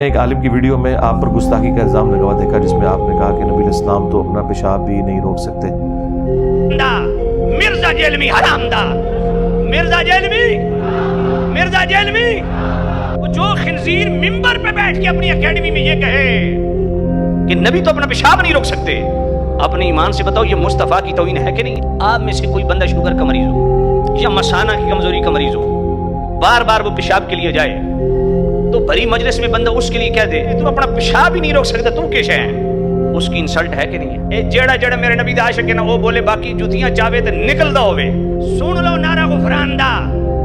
ایک عالم کی ویڈیو میں آپ پر گستاخی کا الزام لگا ہوا دیکھا جس میں آپ نے کہا کہ نبی علیہ السلام تو اپنا پیشاب بھی نہیں روک سکتے۔ مرزا جیلمی حرام دا، مرزا جیلمی جو خنزیر ممبر پہ بیٹھ کے اپنی اکیڈمی میں یہ کہے کہ نبی تو اپنا پیشاب نہیں روک سکتے، اپنے ایمان سے بتاؤ یہ مصطفیٰ کی توہین ہے کہ نہیں؟ آپ میں سے کوئی بندہ شوگر کا مریض ہو یا مثانہ کی کمزوری کا مریض ہو، بار بار وہ پیشاب کے لیے جائے تو بڑی مجلس میں بندہ اس کے لیے کہہ دے تو اپنا پیشاب ہی نہیں روک سکتا، تو کیسے ہے؟ اس کی انسلٹ ہے کہ نہیں ہے؟ اے جیڑا جیڑا میرے نبی دا عاشق ہے نا وہ بولے باقی جوتیاں چاہے تو نکل دا ہوئے، سن لو نعرہ غفران دا،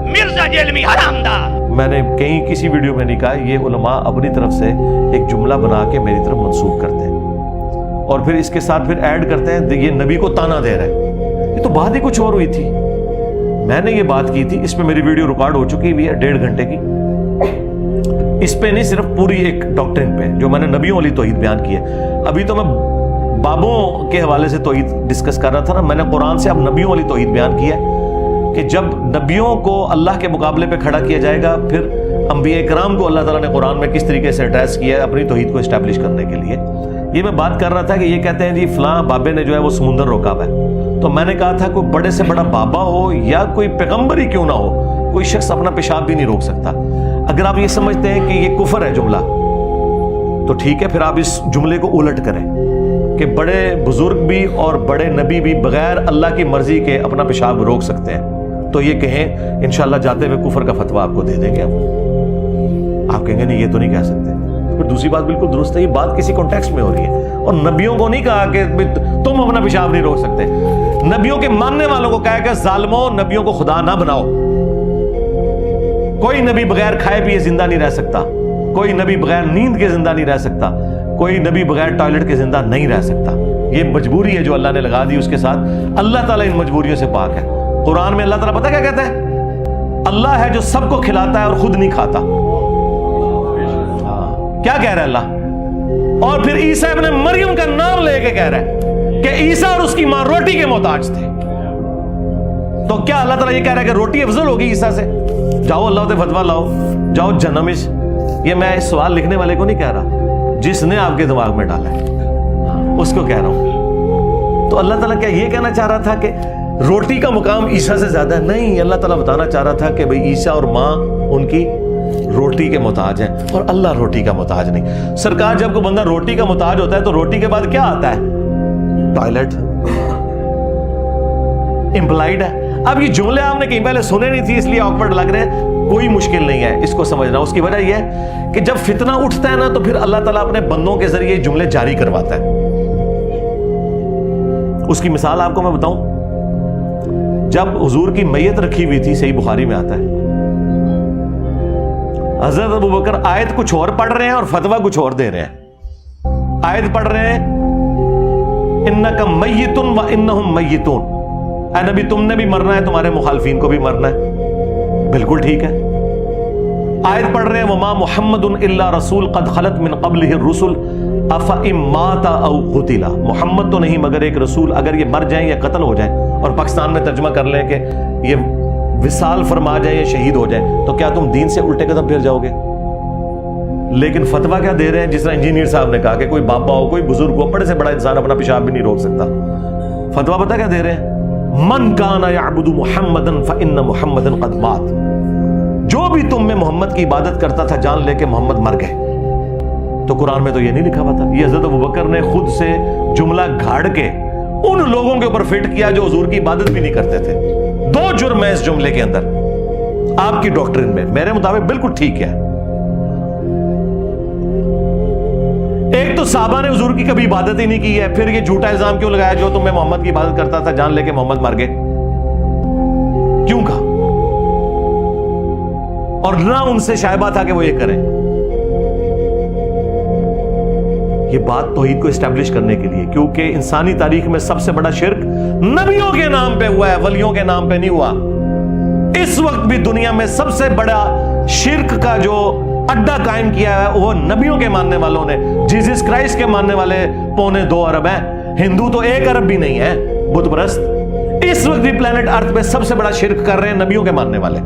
مرزا جیلمی حرام دا۔ میں نے کہیں کسی ویڈیو میں نہیں کہا، یہ علماء اپنی طرف سے ایک جملہ بنا کے میری طرف منسوخ کرتے ہیں اور پھر اس کے ساتھ پھر ایڈ کرتے ہیں یہ نبی کو تانا دے رہا ہے۔ یہ تو بات ہی کچھ اور ہوئی تھی، میں نے یہ بات کی تھی، اس پہ میری ویڈیو ریکارڈ ہو چکی ہوئی ہے 1.5 گھنٹے کی، اس پہ نہیں صرف پوری ایک ڈاکٹرن پہ جو میں نے نبیوں والی توحید بیان کی ہے۔ ابھی تو میں بابوں کے حوالے سے توحید ڈسکس کر رہا تھا نا، میں نے قرآن سے اب نبیوں والی توحید بیان کی ہے کہ جب نبیوں کو اللہ کے مقابلے پہ کھڑا کیا جائے گا، پھر انبیاء کرام کو اللہ تعالیٰ نے قرآن میں کس طریقے سے ایڈریس کیا ہے اپنی توحید کو اسٹیبلش کرنے کے لیے۔ یہ میں بات کر رہا تھا کہ یہ کہتے ہیں جی فلاں بابے نے جو ہے وہ سمندر روکا ہوا ہے، تو میں نے کہا تھا کوئی بڑے سے بڑا بابا ہو یا کوئی پیغمبر ہی کیوں نہ ہو، کوئی شخص اپنا پیشاب بھی نہیں روک سکتا۔ اگر آپ یہ سمجھتے ہیں کہ یہ کفر ہے جملہ تو ٹھیک ہے، پھر آپ اس جملے کو الٹ کریں کہ بڑے بزرگ بھی اور بڑے نبی بھی بغیر اللہ کی مرضی کے اپنا پیشاب روک سکتے ہیں، تو یہ کہیں انشاءاللہ جاتے ہوئے کفر کا فتویٰ آپ کو دے دیں گے۔ آپ کہیں گے نہیں یہ تو نہیں کہہ سکتے۔ پھر دوسری بات بالکل درست ہے، یہ بات کسی کانٹیکسٹ میں ہو رہی ہے اور نبیوں کو نہیں کہا کہ تم اپنا پیشاب نہیں روک سکتے، نبیوں کے ماننے والوں کو کہا کہ ظالموں نبیوں کو خدا نہ بناؤ، کوئی نبی بغیر کھائے پیے زندہ نہیں رہ سکتا، کوئی نبی بغیر نیند کے زندہ نہیں رہ سکتا، کوئی نبی بغیر ٹوائلٹ کے زندہ نہیں رہ سکتا۔ یہ مجبوری ہے جو اللہ نے لگا دی، اس کے ساتھ اللہ تعالیٰ ان مجبوریوں سے پاک ہے۔ قرآن میں اللہ تعالیٰ پتہ کیا کہتا ہے؟ اللہ ہے جو سب کو کھلاتا ہے اور خود نہیں کھاتا۔ کیا کہہ رہا ہے اللہ؟ اور پھر عیسیٰ ابن مریم کا نام لے کے کہہ رہا ہے کہ عیسیٰ اور اس کی ماں روٹی کے محتاج تھے۔ تو کیا اللہ تعالیٰ یہ کہہ رہا ہے کہ روٹی افضل ہوگی عیسیٰ سے؟ جاؤ اللہ تے فتویٰ لاؤ، جاؤ جنمش۔ یہ میں اس سوال لکھنے والے کو نہیں کہہ رہا، جس نے آپ کے دماغ میں ڈالا ہے اس کو کہہ رہا ہوں۔ تو اللہ تعالیٰ کیا یہ کہنا چاہ رہا تھا کہ روٹی کا مقام عیسیٰ سے زیادہ ہے؟ نہیں، اللہ تعالیٰ بتانا چاہ رہا تھا کہ بھئی عیسیٰ اور ماں ان کی روٹی کے محتاج ہیں اور اللہ روٹی کا محتاج نہیں۔ سرکار جب کوئی بندہ روٹی کا محتاج ہوتا ہے تو روٹی کے بعد کیا آتا ہے؟ ٹوائلٹ امپلائڈ ہے۔ اب یہ جملے آپ نے کہیں پہلے سنے نہیں تھی اس لیے آکورڈ لگ رہے ہیں، کوئی مشکل نہیں ہے اس کو سمجھنا۔ اس کی وجہ یہ ہے کہ جب فتنہ اٹھتا ہے نا تو پھر اللہ تعالیٰ اپنے بندوں کے ذریعے جملے جاری کرواتا ہے۔ اس کی مثال آپ کو میں بتاؤں، جب حضور کی میت رکھی ہوئی تھی، صحیح بخاری میں آتا ہے، حضرت ابوبکر آیت کچھ اور پڑھ رہے ہیں اور فتویٰ کچھ اور دے رہے ہیں۔ آیت پڑھ رہے ہیں انک میت و انہم میتون، اے نبی تم نے بھی مرنا ہے، تمہارے مخالفین کو بھی مرنا ہے، بالکل ٹھیک ہے۔ آیت پڑھ رہے ہیں وما محمد الا رسول قد خلت من قبلہ الرسل افئن مات او قتل، محمد تو نہیں مگر ایک رسول، اگر یہ مر جائیں یا قتل ہو جائیں، اور پاکستان میں ترجمہ کر لیں کہ یہ وصال فرما جائیں یا شہید ہو جائیں، تو کیا تم دین سے الٹے قدم پھر جاؤ گے؟ لیکن فتویٰ کیا دے رہے ہیں؟ جس طرح انجینئر صاحب نے کہا کہ کوئی بابا ہو، کوئی بزرگ ہو، بڑے سے بڑا انسان اپنا پیشاب بھی نہیں روک سکتا۔ فتویٰ پتہ کیا دے رہے ہیں؟ من کان یعبد محمدا فان محمدا قد مات، جو بھی تم میں محمد کی عبادت کرتا تھا جان لے کہ محمد مر گئے۔ تو قرآن میں تو یہ نہیں لکھا ہوا تھا، یہ حضرت ابوبکر نے خود سے جملہ گھاڑ کے ان لوگوں کے اوپر فٹ کیا جو حضور کی عبادت بھی نہیں کرتے تھے۔ 2 جرم ہے اس جملے کے اندر آپ کی ڈاکٹرن میں، میرے مطابق بالکل ٹھیک ہے۔ ایک تو صحابہ نے حضور کی کبھی عبادت ہی نہیں کی ہے، پھر یہ جھوٹا الزام کیوں لگایا جو تم میں محمد کی عبادت کرتا تھا جان لے کے محمد مر گئے؟ کیوں کہا؟ اور نہ ان سے شائبہ تھا کہ وہ یہ کریں۔ یہ بات توحید کو اسٹیبلش کرنے کے لیے، کیونکہ انسانی تاریخ میں سب سے بڑا شرک نبیوں کے نام پہ ہوا ہے، ولیوں کے نام پہ نہیں ہوا۔ اس وقت بھی دنیا میں سب سے بڑا شرک کا جو اڈا قائم کیا ہے وہ نبیوں کے ماننے والوں نے۔ جیزس کرائسٹ کے ماننے والے 2.25 ارب ہیں، ہندو تو 1 ارب بھی نہیں ہے بت پرست۔ اس وقت بھی پلانٹ ارتھ پہ سب سے بڑا شرک کر رہے ہیں نبیوں کے ماننے والے۔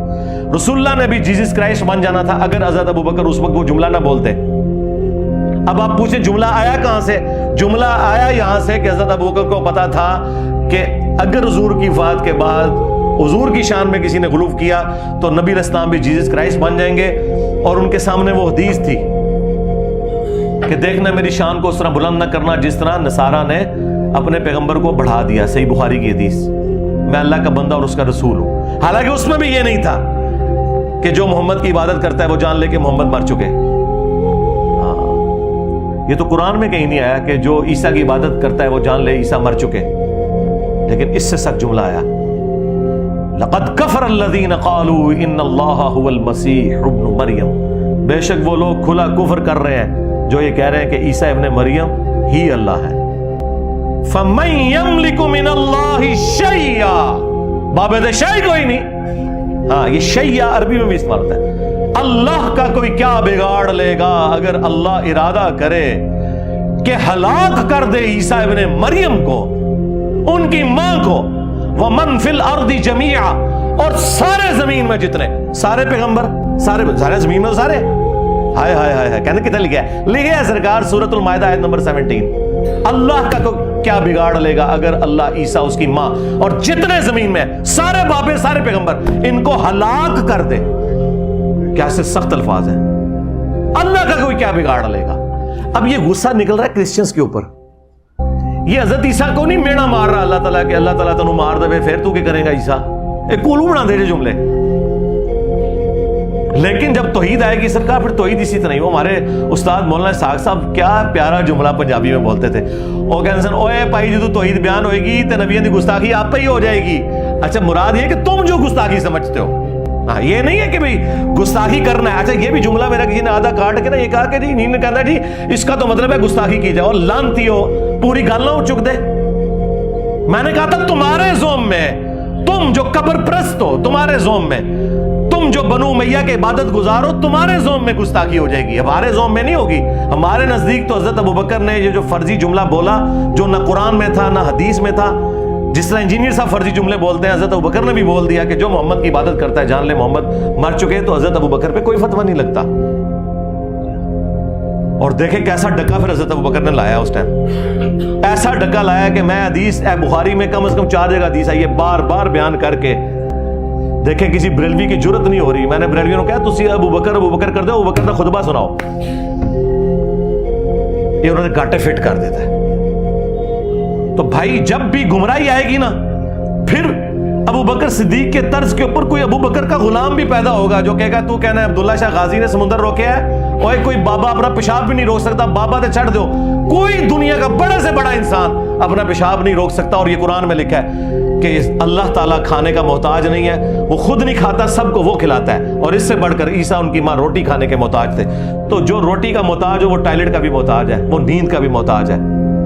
رسول اللہ نے بھی جیزس کرائسٹ مان جانا تھا اگر حضرت ابوبکر اس وقت وہ جملہ نہ بولتے اب آپ پوچھیں جملہ آیا کہاں سے؟ جملہ آیا یہاں سے کہ حضرت ابوبکر کو پتا تھا کہ اگر حضور کی وفات کے بعد حضور کی شان میں کسی نے غلو کیا تو نبی علیہ السلام بھی جیزس کرائسٹ بن جائیں گے، اور ان کے سامنے وہ حدیث تھی کہ دیکھنا میری شان کو اس طرح بلند نہ کرنا جس طرح نصارہ نے اپنے پیغمبر کو بڑھا دیا، صحیح بخاری کی حدیث، میں اللہ کا بندہ اور اس کا رسول ہوں۔ حالانکہ اس میں بھی یہ نہیں تھا کہ جو محمد کی عبادت کرتا ہے وہ جان لے کہ محمد مر چکے۔ یہ تو قرآن میں کہیں نہیں آیا کہ جو عیسیٰ کی عبادت کرتا ہے وہ جان لے عیسیٰ مر چکے، لیکن اس سے سخت جملہ آیا لقد کفر الذین قالوا ان اللہ هو المسیح ابن مریم، بے شک وہ لوگ کھلا کفر کر رہے ہیں جو یہ کہہ رہے ہیں کہ عیسیٰ ابن مریم ہی اللہ ہے۔ فمن یملک من اللہ شیئا، بابد شیء کوئی نہیں، ہاں یہ شیء عربی میں بھی استعمال ہوتا ہے، اللہ کا کوئی کیا بگاڑ لے گا اگر اللہ ارادہ کرے کہ ہلاک کر دے عیسیٰ ابن مریم کو، ان کی ماں کو، ومن فی الارض جمیعا، اور سارے زمین میں جتنے سارے پیغمبر، سارے زمین میں سارے، ہائے ہائے ہائے کہنے کتنا لکھا ہے، لکھا ہے سرکار سورۃ المائدہ آیت نمبر 17، اللہ کا کیا بگاڑ لے گا اگر اللہ عیسیٰ اس کی ماں اور جتنے زمین میں سارے بابے سارے پیغمبر ان کو ہلاک کر دے۔ کیا سے سخت الفاظ ہیں، اللہ کا کوئی کیا بگاڑ لے گا۔ اب یہ غصہ نکل رہا ہے کرسچنز کے اوپر، یہ حضرت عیسیٰ کو نہیں میڑا مار رہا اللہ تعالیٰ کہ اللہ تعالیٰ تنو مار دے پھر تو کیا کرے گا عیسیٰ، ایک کولو بنا دے جملے۔ لیکن جب توحید آئے گی سرکار پھر توحید اسی طرح ہی، وہ ہمارے استاد مولانا اسحاق صاحب کیا پیارا جملہ پنجابی میں بولتے تھے، وہ کہتے ہیں اوے بھائی جو توحید بیان ہوئے گی تو نبیوں کی گستاخی آپ پہ ہی ہو جائے گی۔ اچھا مراد یہ کہ تم جو گستاخی سمجھتے ہو، ہاں یہ نہیں ہے کہ بھئی گستاخی کرنا ہے۔ اچھا یہ بھی جملہ میرا کسی نے آدھا کاٹ کے نا یہ کہا کہ جی نہیں کہتا جی اس کا تو مطلب ہے گستاخی کی جاؤ، لانتی ہو، پوری گل نہ چک دے۔ میں نے کہا تھا تمہارے زوم میں، تم جو قبر پرست ہو تمہارے زوم میں، تم جو بنو امیہ کے عبادت گزار ہو تمہارے زوم میں گستاخی ہو جائے گی، ہمارے زوم میں نہیں ہوگی۔ ہمارے نزدیک تو حضرت ابوبکر نے یہ جو فرضی جملہ بولا جو نہ قرآن میں تھا نہ حدیث میں تھا، جس طرح انجینئر صاحب فرضی جملے بولتے ہیں، حضرت ابوبکر نے بھی بول دیا کہ جو محمد کی عبادت کرتا ہے جان لے محمد مر چکے، تو حضرت ابوبکر پہ کوئی فتویٰ نہیں لگتا۔ اور دیکھیں کیسا ڈکا پھر حضرت ابوبکر نے لایا اس ٹائم، ایسا ڈکا لایا کہ میں حدیث بخاری میں کم از کم 4 جگہ حدیث آئی ہے بار بار بیان کر کے دیکھیں کسی بریلوی کی جرت نہیں ہو رہی۔ میں نے بریلویوں کو کہا تسی ابوبکر کر دو، ابوبکر کا خطبہ سناؤ، یہ انہوں نے گاٹے فٹ کر دیتا ہے۔ تو بھائی جب بھی گمراہی آئے گی نا پھر ابوبکر صدیق کے طرز کے اوپر کوئی ابوبکر کا غلام بھی پیدا ہوگا جو کہے گا تو کہنا ہے عبداللہ شاہ غازی نے سمندر روکیا ہے، اور کوئی بابا اپنا پیشاب بھی نہیں روک سکتا، بابا تے چھڑ دو، کوئی دنیا کا بڑے سے بڑا انسان اپنا پیشاب نہیں روک سکتا۔ اور یہ قرآن میں لکھا ہے کہ اللہ تعالیٰ کھانے کا محتاج نہیں ہے، وہ خود نہیں کھاتا، سب کو وہ کھلاتا ہے۔ اور اس سے بڑھ کر عیسیٰ ان کی ماں روٹی کھانے کے محتاج تھے، تو جو روٹی کا محتاج ہو وہ ٹائلٹ کا بھی محتاج ہے، وہ نیند کا بھی محتاج ہے۔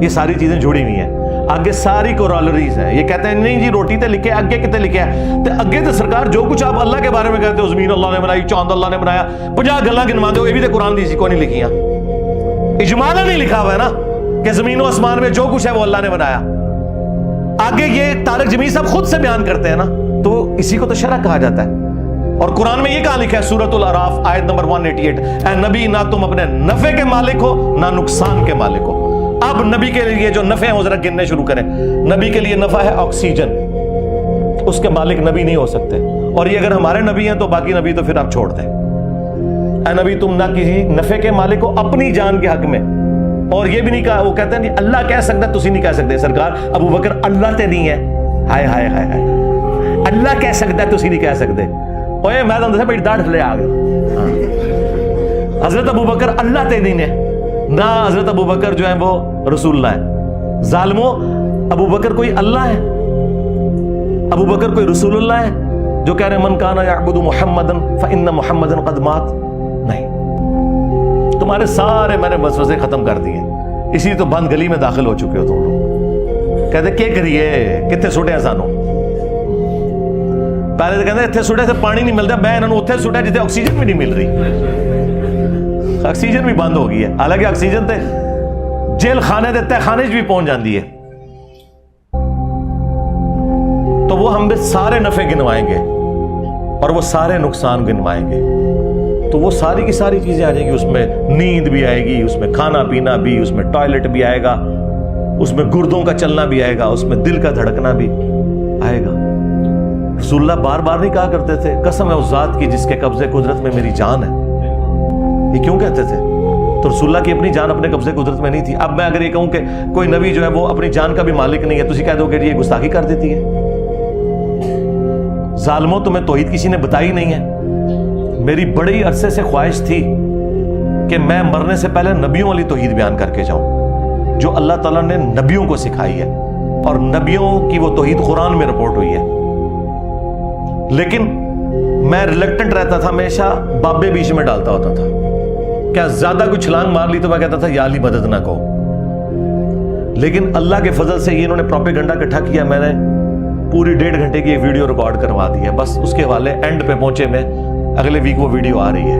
یہ ساری چیزیں جڑی ہوئی ہیں، آگے ساری کورالریز ہیں۔ یہ کہتے ہیں نہیں جی روٹی تے لکھے آگے کتے لکھے ہے، تے اگے تے سرکار جو کچھ آپ اللہ کے بارے میں کہتے ہو زمین اللہ نے بنائی، چاند اللہ نے بنایا، 50 گلاں گنوا دو، یہ بھی تے قرآن دی کوئی نہیں لکھیاں، اجمالا نہیں لکھا ہوا ہے نا کہ زمین و آسمان میں جو کچھ ہے وہ اللہ نے بنایا۔ آگے یہ طارق جمیل صاحب خود سے بیان کرتے ہیں نا، تو اسی کو تو شرع کہا جاتا ہے۔ اور قرآن میں یہ کہاں لکھا ہے سورۃ الاعراف آیت نمبر 188، اے نبی نہ تم اپنے نفع کے مالک ہو نہ نقصان کے مالک ہو۔ اب نبی کے لیے جو نفع ہیں وہ ذرا گننے شروع کریں۔ نبی کے لیے نفع ہے آکسیجن، اس کے مالک نبی نہیں ہو سکتے، اور یہ اگر ہمارے نبی ہیں تو باقی نبی تو پھر آپ چھوڑ دیں۔ اے نبی تم نہ کسی نفع کے مالک ہو اپنی جان کے حق میں، اور یہ بھی نہیں کہا، وہ کہتے ہیں اللہ کہہ سکتا ہے تسی نہیں کہہ سکتے، سرکار ابوبکر اللہ تے نہیں ہے، ہائے ہائے ہائے ہائے، اللہ کہہ سکتا ہے تسی نہیں کہہ سکتے۔ اوے میں تو بڑی ڈاڑھ لے آ گیا، حضرت ابوبکر اللہ تے نہیں ہے، نہ حضرت ابوبکر جو ہے وہ رسول اللہ ہے۔ ظالموں ابوبکر کوئی اللہ ہے؟ ابوبکر کوئی رسول اللہ ہے جو کہہ رہے من کان یعبد محمدا فإن محمدا قد مات؟ نہیں، تمہارے سارے میں نے وسوسے ختم کر دیے، اسی تو بند گلی میں داخل ہو چکے ہو تم لوگ۔ کہتے کیا کریے کتنے سٹے سانو، پہلے تو کہتے اتنے سٹے سے پانی نہیں ملتا، میں انہوں اتنے سٹے جتنے آکسیجن بھی نہیں مل رہی، آکسیجن بھی بند ہو گئی ہے، حالانکہ آکسیجن تے جیل خانے دے تہ خانے بھی پہنچ جاندی ہے۔ تو وہ ہم سارے نفع گنوائیں گے اور وہ سارے نقصان گنوائیں گے، تو وہ ساری کی ساری چیزیں آ جائیں گی. اس میں نیند بھی آئے گی, اس میں کھانا پینا بھی, اس میں ٹوائلٹ بھی آئے گا, اس میں گردوں کا چلنا بھی آئے گا, اس میں دل کا دھڑکنا بھی آئے گا. رسول اللہ بار بار نہیں کہا کرتے تھے قسم ہے اس ذات کی جس کے قبضے قدرت میں میری جان ہے؟ یہ کیوں کہتے تھے؟ تو رسول اللہ کی اپنی جان اپنے قبضے قدرت میں نہیں تھی. اب میں اگر یہ کہوں کہ کوئی نبی جو ہے وہ اپنی جان کا بھی مالک نہیں ہے تو اسی کہہ دو کہ یہ گستاخی کر دیتی ہے. ظالموں تمہیں توحید کسی نے بتائی نہیں ہے. میری بڑی عرصے سے خواہش تھی کہ میں مرنے سے پہلے نبیوں والی توحید بیان کر کے جاؤں جو اللہ تعالیٰ نے نبیوں کو سکھائی ہے, اور نبیوں کی وہ توحید قرآن میں رپورٹ ہوئی ہے. لیکن میں ریلیکٹنٹ رہتا تھا, ہمیشہ بابے بیچ میں ڈالتا ہوتا تھا. کیا زیادہ کچھ چھلانگ مار لی تو میں کہتا تھا یا علی مدد نہ کو. لیکن اللہ کے فضل سے یہ انہوں نے پروپیگنڈا اکٹھا کیا. میں نے پوری 1.5 گھنٹے کی ایک ویڈیو ریکارڈ کروا دی ہے. بس اس کے حوالے اینڈ پہ پہنچے میں, اگلے ویک وہ ویڈیو آ رہی ہے.